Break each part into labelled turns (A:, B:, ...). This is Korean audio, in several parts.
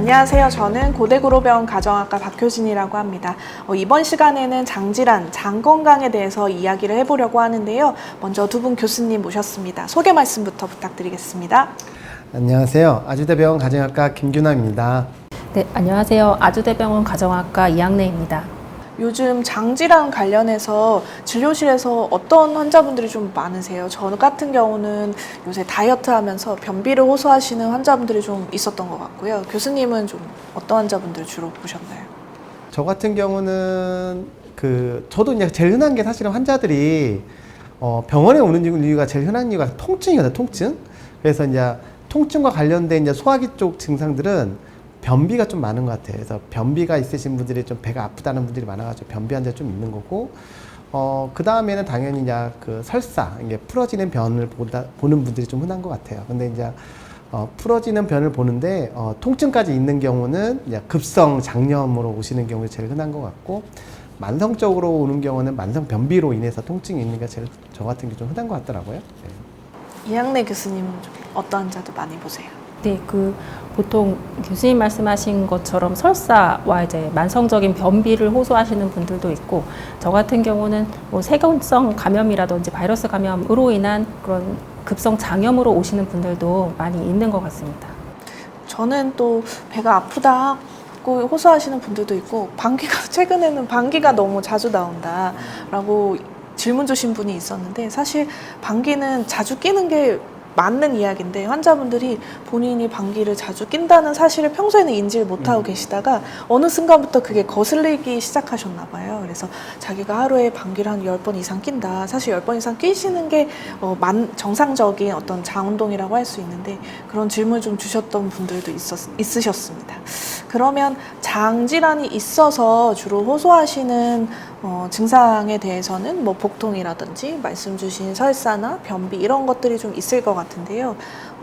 A: 안녕하세요. 저는 고대구로병원 가정학과 박효진이라고 합니다. 이번 시간에는 장질환, 장건강에 대해서 이야기를 해보려고 하는데요. 먼저 두 분 교수님 모셨습니다. 소개 말씀부터 부탁드리겠습니다.
B: 안녕하세요. 아주대병원 가정학과 김규남입니다.
C: 네, 안녕하세요. 아주대병원 가정학과 이학래입니다.
A: 요즘 장질환 관련해서 진료실에서 어떤 환자분들이 좀 많으세요? 저 같은 경우는 요새 다이어트 하면서 변비를 호소하시는 환자분들이 좀 있었던 것 같고요. 교수님은 좀 어떤 환자분들 주로 보셨나요?
B: 저 같은 경우는 저도 이제 제일 흔한 게 사실은 환자들이 병원에 오는 이유가 제일 흔한 이유가 통증이거든요. 통증. 그래서 이제 통증과 관련된 이제 소화기 쪽 증상들은 변비가 좀 많은 것 같아요. 그래서 변비가 있으신 분들이 좀 배가 아프다는 분들이 많아가지고 변비 환자 좀 있는 거고, 그 다음에는 당연히 이제 설사, 이게 풀어지는 변을 보는 분들이 좀 흔한 것 같아요. 근데 이제 풀어지는 변을 보는데 통증까지 있는 경우는 이제 급성 장염으로 오시는 경우가 제일 흔한 것 같고, 만성적으로 오는 경우는 만성 변비로 인해서 통증이 있는 게 제일 저 같은 게 좀 흔한 것 같더라고요. 네.
A: 이학래 교수님은 좀 어떤 환자들 많이 보세요?
C: 네, 보통 교수님 말씀하신 것처럼 설사와 이제 만성적인 변비를 호소하시는 분들도 있고, 저 같은 경우는 뭐 세균성 감염이라든지 바이러스 감염으로 인한 그런 급성 장염으로 오시는 분들도 많이 있는 것 같습니다.
A: 저는 또 배가 아프다고 호소하시는 분들도 있고, 최근에는 방귀가 너무 자주 나온다라고 질문 주신 분이 있었는데, 사실 방귀는 자주 끼는 게 맞는 이야기인데, 환자분들이 본인이 방귀를 자주 낀다는 사실을 평소에는 인지를 못하고 계시다가 어느 순간부터 그게 거슬리기 시작하셨나 봐요. 그래서 자기가 하루에 방귀를 한 10번 이상 낀다. 사실 10번 이상 끼시는 게 정상적인 어떤 장운동이라고 할 수 있는데, 그런 질문을 좀 주셨던 분들도 있으셨습니다. 그러면 장질환이 있어서 주로 호소하시는 증상에 대해서는 뭐 복통이라든지 말씀 주신 설사나 변비 이런 것들이 좀 있을 것 같은데요.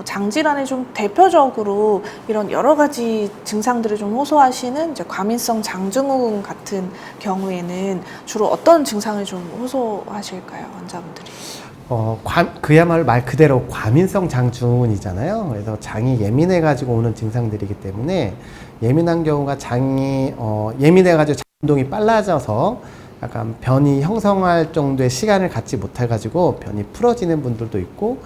A: 장질환에 좀 대표적으로 이런 여러 가지 증상들을 좀 호소하시는 이제 과민성 장증후군 같은 경우에는 주로 어떤 증상을 좀 호소하실까요, 환자분들이?
B: 그야말로 말 그대로 과민성 장증후군이잖아요. 그래서 장이 예민해가지고 오는 증상들이기 때문에 예민한 경우가 장이 예민해가지고 장 운동이 빨라져서 약간 변이 형성할 정도의 시간을 갖지 못해가지고 변이 풀어지는 분들도 있고,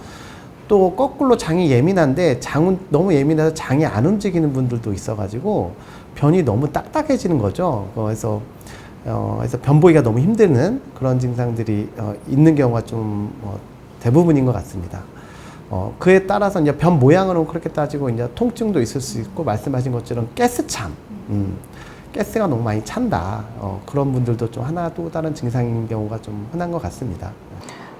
B: 또 거꾸로 장이 예민한데 너무 예민해서 장이 안 움직이는 분들도 있어가지고 변이 너무 딱딱해지는 거죠. 그래서 변 보기가 너무 힘드는 그런 증상들이 있는 경우가 좀 대부분인 것 같습니다. 그에 따라서 이제 변 모양으로 그렇게 따지고 이제 통증도 있을 수 있고, 말씀하신 것처럼 가스참, 가스가 너무 많이 찬다. 그런 분들도 좀 하나 또 다른 증상인 경우가 좀 흔한 것 같습니다.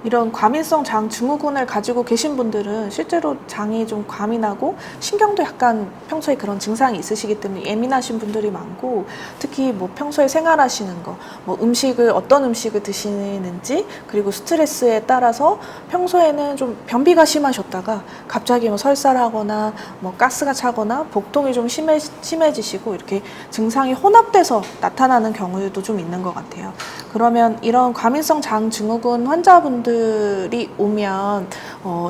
A: 이런 과민성 장증후군을 가지고 계신 분들은 실제로 장이 좀 과민하고 신경도 약간 평소에 그런 증상이 있으시기 때문에 예민하신 분들이 많고, 특히 뭐 평소에 생활하시는 거, 뭐 어떤 음식을 드시는지, 그리고 스트레스에 따라서 평소에는 좀 변비가 심하셨다가 갑자기 뭐 설사를 하거나 뭐 가스가 차거나 복통이 좀 심해지시고 이렇게 증상이 혼합돼서 나타나는 경우도 좀 있는 것 같아요. 그러면 이런 과민성 장증후군 환자분들이 오면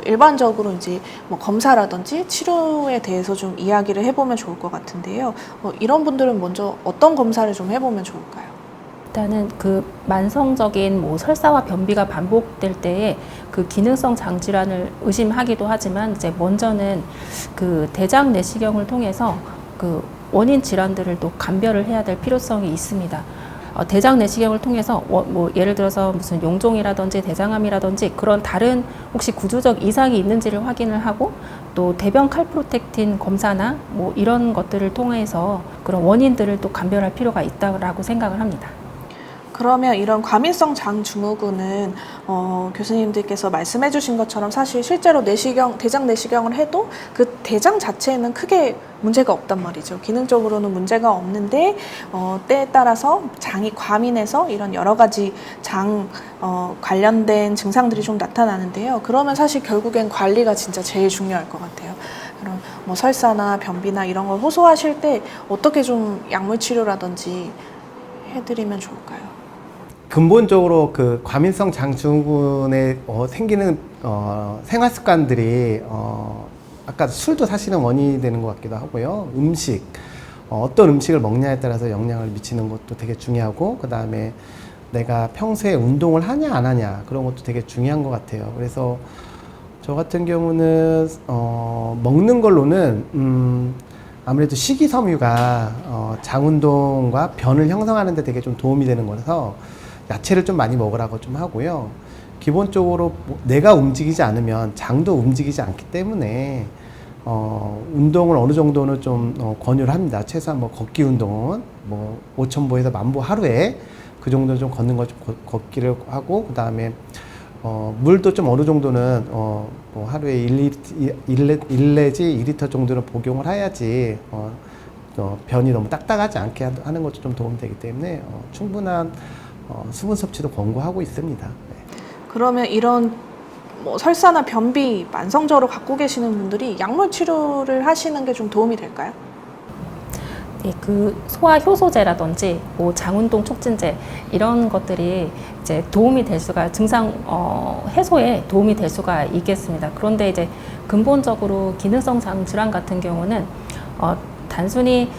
A: 일반적으로 이제 뭐 검사라든지 치료에 대해서 좀 이야기를 해보면 좋을 것 같은데요. 이런 분들은 먼저 어떤 검사를 좀 해보면 좋을까요?
C: 일단은 만성적인 뭐 설사와 변비가 반복될 때에 기능성 장질환을 의심하기도 하지만, 이제 먼저는 대장 내시경을 통해서 원인 질환들을 또 감별을 해야 될 필요성이 있습니다. 대장 내시경을 통해서 뭐 예를 들어서 무슨 용종이라든지 대장암이라든지 그런 다른 혹시 구조적 이상이 있는지를 확인을 하고, 또 대변 칼프로텍틴 검사나 뭐 이런 것들을 통해서 그런 원인들을 또 감별할 필요가 있다고 생각을 합니다.
A: 그러면 이런 과민성 장증후군은 교수님들께서 말씀해 주신 것처럼 사실 실제로 대장 내시경을 해도 그 대장 자체에는 크게 문제가 없단 말이죠. 기능적으로는 문제가 없는데 때에 따라서 장이 과민해서 이런 여러 가지 장 관련된 증상들이 좀 나타나는데요. 그러면 사실 결국엔 관리가 진짜 제일 중요할 것 같아요. 그럼 뭐 설사나 변비나 이런 걸 호소하실 때 어떻게 좀 약물 치료라든지 해드리면 좋을까요?
B: 근본적으로 과민성 장증후군에 생기는 생활 습관들이 아까 술도 사실은 원인이 되는 것 같기도 하고요. 음식, 어떤 음식을 먹냐에 따라서 영향을 미치는 것도 되게 중요하고, 그 다음에 내가 평소에 운동을 하냐 안 하냐 그런 것도 되게 중요한 것 같아요. 그래서 저 같은 경우는 먹는 걸로는 아무래도 식이섬유가 장 운동과 변을 형성하는 데 되게 좀 도움이 되는 거라서 야채를 좀 많이 먹으라고 좀 하고요. 기본적으로 내가 움직이지 않으면 장도 움직이지 않기 때문에 운동을 어느 정도는 좀 권유를 합니다. 최소한 뭐 걷기 운동은 뭐 5,000보에서 10,000보 하루에 그 정도 좀 걷는 거 좀 걷기를 하고, 그 다음에 물도 좀 어느 정도는 뭐 하루에 1 내지 2리터 정도는 복용을 해야지 변이 너무 딱딱하지 않게 하는 것도 좀 도움이 되기 때문에 충분한 수분 섭취도 권고하고 있습니다. 네.
A: 그러면 이런 뭐 설사나 변비 만성적으로 갖고 계시는 분들이 약물 치료를 하시는 게 좀 도움이 될까요?
C: 예, 그 소화 효소제라든지 뭐 장운동 촉진제 이런 것들이 이제 도움이 될 수가 증상 해소에 도움이 될 수가 있겠습니다. 그런데 이제 근본적으로 기능성 장 질환 같은 경우는 단순히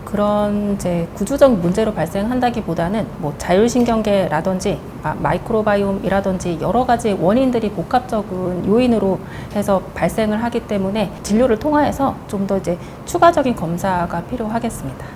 C: 그런 이제 구조적 문제로 발생한다기보다는 뭐 자율신경계라든지 마이크로바이옴이라든지 여러 가지 원인들이 복합적인 요인으로 해서 발생을 하기 때문에 진료를 통해서 좀 더 이제 추가적인 검사가 필요하겠습니다.